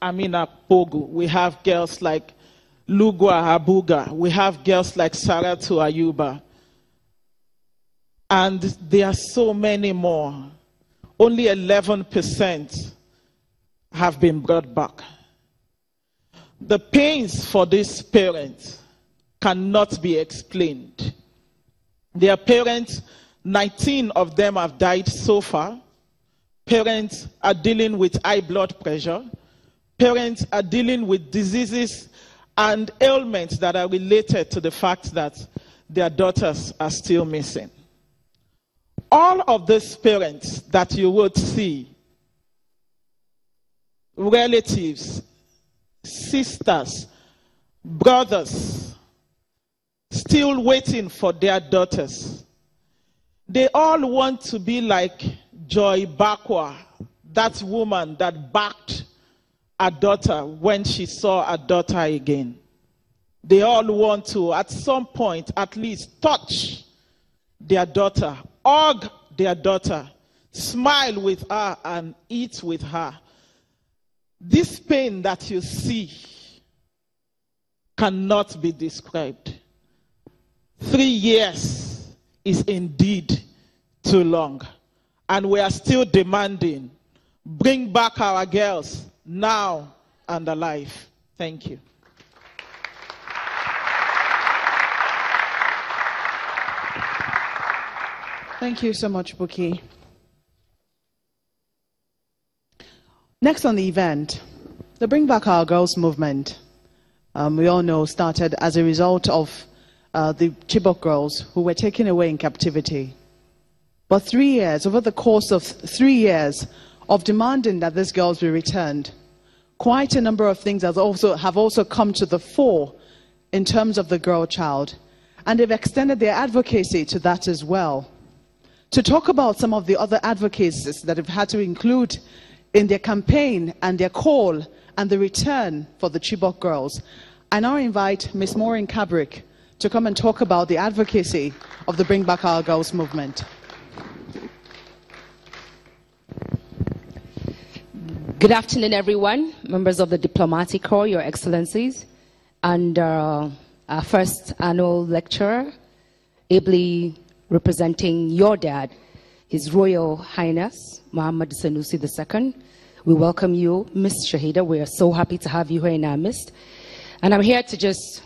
Amina Pogu. We have girls like Lugwa Abuga. We have girls like Saratu Ayuba. And there are so many more. Only 11% have been brought back. The pains for these parents cannot be explained. Their parents, 19 of them have died so far. Parents are dealing with high blood pressure. Parents are dealing with diseases and ailments that are related to the fact that their daughters are still missing. All of these parents that you would see, relatives, sisters, brothers, still waiting for their daughters. They all want to be like Joy Bakwa, that woman that backed her daughter when she saw her daughter again. They all want to, at some point, at least touch their daughter, hug their daughter, smile with her, and eat with her. This pain that you see cannot be described. 3 years is indeed too long. And we are still demanding, bring back our girls now and alive. Thank you. Thank you so much, Buki. Next on the event, the Bring Back Our Girls movement, we all know, started as a result of the Chibok girls who were taken away in captivity. But 3 years, over the course of 3 years of demanding that these girls be returned, quite a number of things have also come to the fore in terms of the girl child. And they've extended their advocacy to that as well. To talk about some of the other advocacies that have had to include in their campaign and their call and the return for the Chibok girls, I now invite Ms. Maureen Kabrick to come and talk about the advocacy of the Bring Back Our Girls movement. Good afternoon, everyone, members of the Diplomatic Corps, Your Excellencies, and our first annual lecturer, ably representing your dad, His Royal Highness Muhammad Sanusi II. We welcome you, Ms. Shahida. We are so happy to have you here in our midst. And I'm here to just,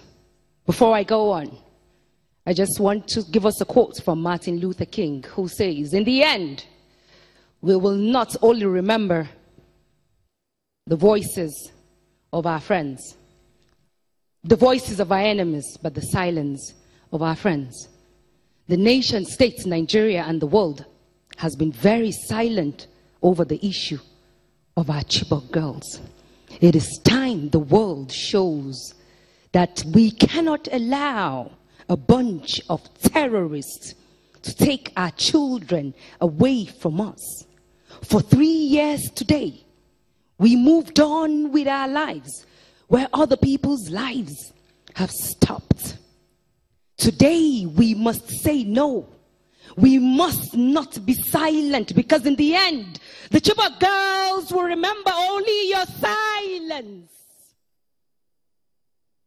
before I go on, I just want to give us a quote from Martin Luther King, who says, "In the end, we will not only remember the voices of our friends, the voices of our enemies, but the silence of our friends." The nation states, Nigeria, and the world has been very silent over the issue of our Chibok girls. It is time the world shows that we cannot allow a bunch of terrorists to take our children away from us. For 3 years today, we moved on with our lives where other people's lives have stopped. Today, we must say no. We must not be silent, because in the end, the Chibok girls will remember only your silence.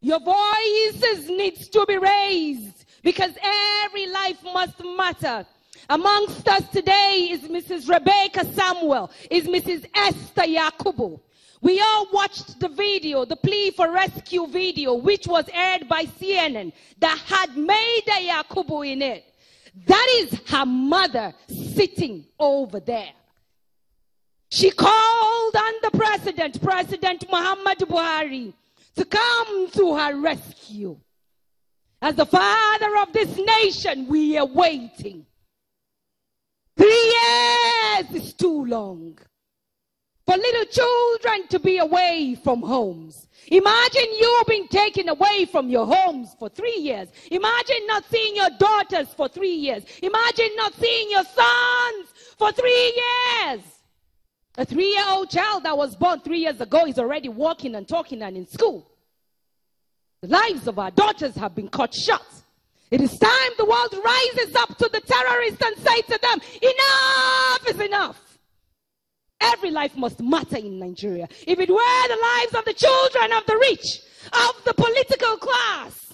Your voices need to be raised, because every life must matter. Amongst us today is Mrs. Rebecca Samuel, is Mrs. Esther Yakubu. We all watched the video, the plea for rescue video, which was aired by CNN, that had Maida Yakubu in it. That is her mother sitting over there. She called on the president, President Muhammad Buhari, to come to her rescue. As the father of this nation, we are waiting. 3 years is too long for little children to be away from homes. Imagine you being taken away from your homes for 3 years. Imagine not seeing your daughters for 3 years. Imagine not seeing your sons for 3 years. A 3-year-old child that was born 3 years ago is already walking and talking and in school. The lives of our daughters have been cut short. It is time the world rises up to the terrorists and say to them, enough is enough. Every life must matter in Nigeria. If it were the lives of the children of the rich, of the political class,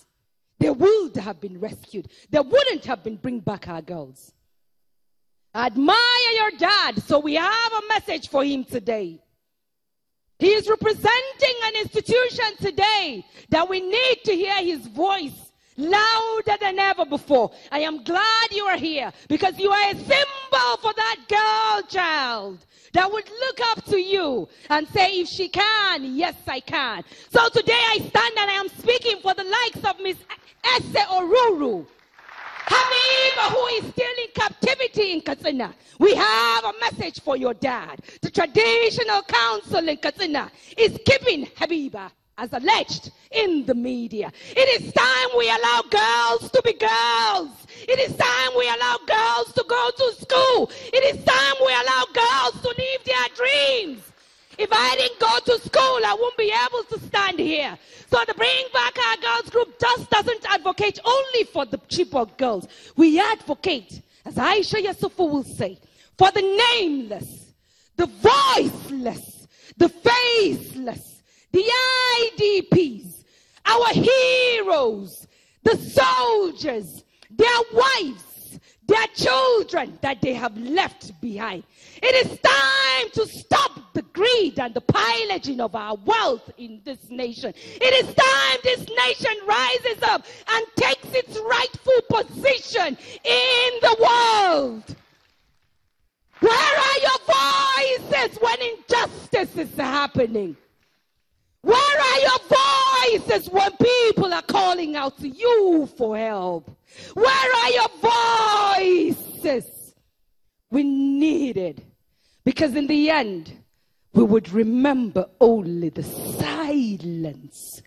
they would have been rescued. They wouldn't have been bring back our girls. I admire your dad, so we have a message for him today. He is representing an institution today that we need to hear his voice louder than ever before. I am glad you are here because you are a symbol for that girl child that would look up to you and say, if she can, yes, I can. So today I stand and I am speaking for the likes of Miss Ese Oruru, Habiba, who is still in captivity in Katsina. We have a message for your dad. The traditional council in Katsina is keeping Habiba as alleged in the media. It is time we allow girls to be girls. It is time we allow girls to go to school. It is time we allow girls to live their dreams. If I didn't go to school, I wouldn't be able to stand here. So the Bring Back Our Girls group just doesn't advocate only for the Chibok girls. We advocate, as Aisha Yasufu will say, for the nameless, the voiceless, the faceless, the IDPs, our heroes, the soldiers, their wives, their children that they have left behind. It is time to stop the greed and the pillaging of our wealth in this nation. It is time this nation rises up and takes its rightful position in the world. Where are your voices when injustice is happening? Where are your voices when people are calling out to you for help? Where are your voices? We need it. Because in the end, we would remember only the silence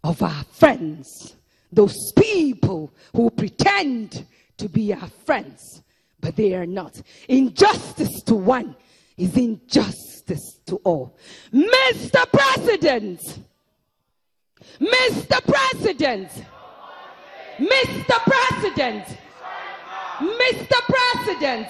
of our friends. Those people who pretend to be our friends, but they are not. Injustice to one is injustice to all. Mr. President, Mr. President, Mr. President, Mr. President,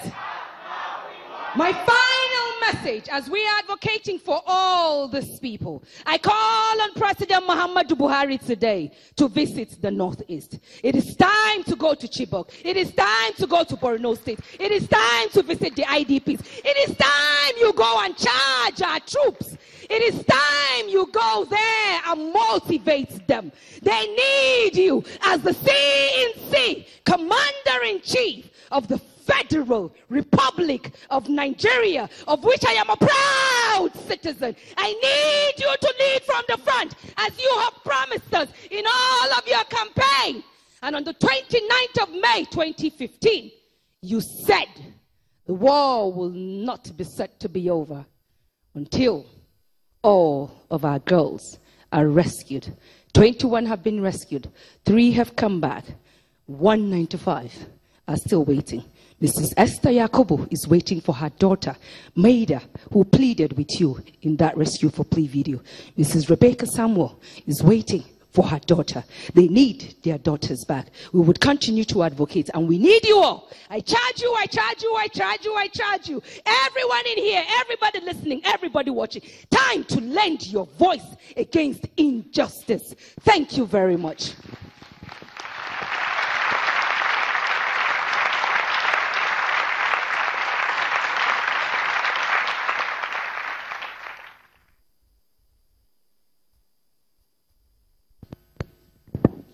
my final message as we are advocating for all these people, I call on President Muhammadu Buhari today to visit the Northeast. It is time to go to Chibok. It is time to go to Borno State. It is time to visit the IDPs. It is time you go and charge our troops. It is time you go there and motivate them. They need you as the CNC, Commander-in-Chief of the Federal Republic of Nigeria, of which I am a proud citizen. I need you to lead from the front as you have promised us in all of your campaign. And on the 29th of May 2015, you said the war will not be set to be over until all of our girls are rescued. 21 have been rescued. 3 have come back. 195 are still waiting. Mrs. Esther Yakobo is waiting for her daughter, Maida, who pleaded with you in that rescue for plea video. Mrs. Rebecca Samuel is waiting for her daughter. They need their daughters back. We would continue to advocate, and we need you all. I charge you, I charge you, I charge you, I charge you. Everyone in here, everybody listening, everybody watching. Time to lend your voice against injustice. Thank you very much.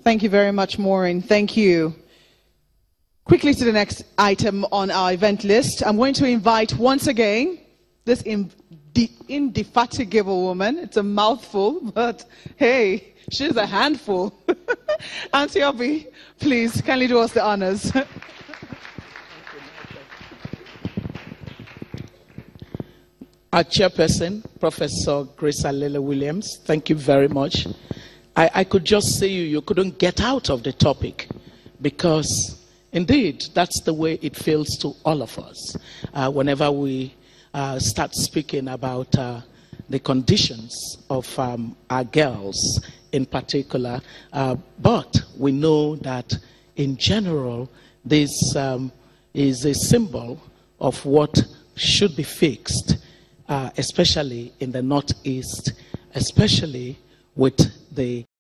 Thank you very much, Maureen. Thank you. Quickly to the next item on our event list. I'm going to invite once again this indefatigable woman. It's a mouthful, but hey, she's a handful. Auntie Obi, please, kindly do us the honors. Our chairperson, Professor Grace Alele Williams, thank you very much. I could just say you couldn't get out of the topic because, indeed, that's the way it feels to all of us whenever we start speaking about the conditions of our girls in particular. But we know that, in general, this is a symbol of what should be fixed especially in the Northeast, especially with the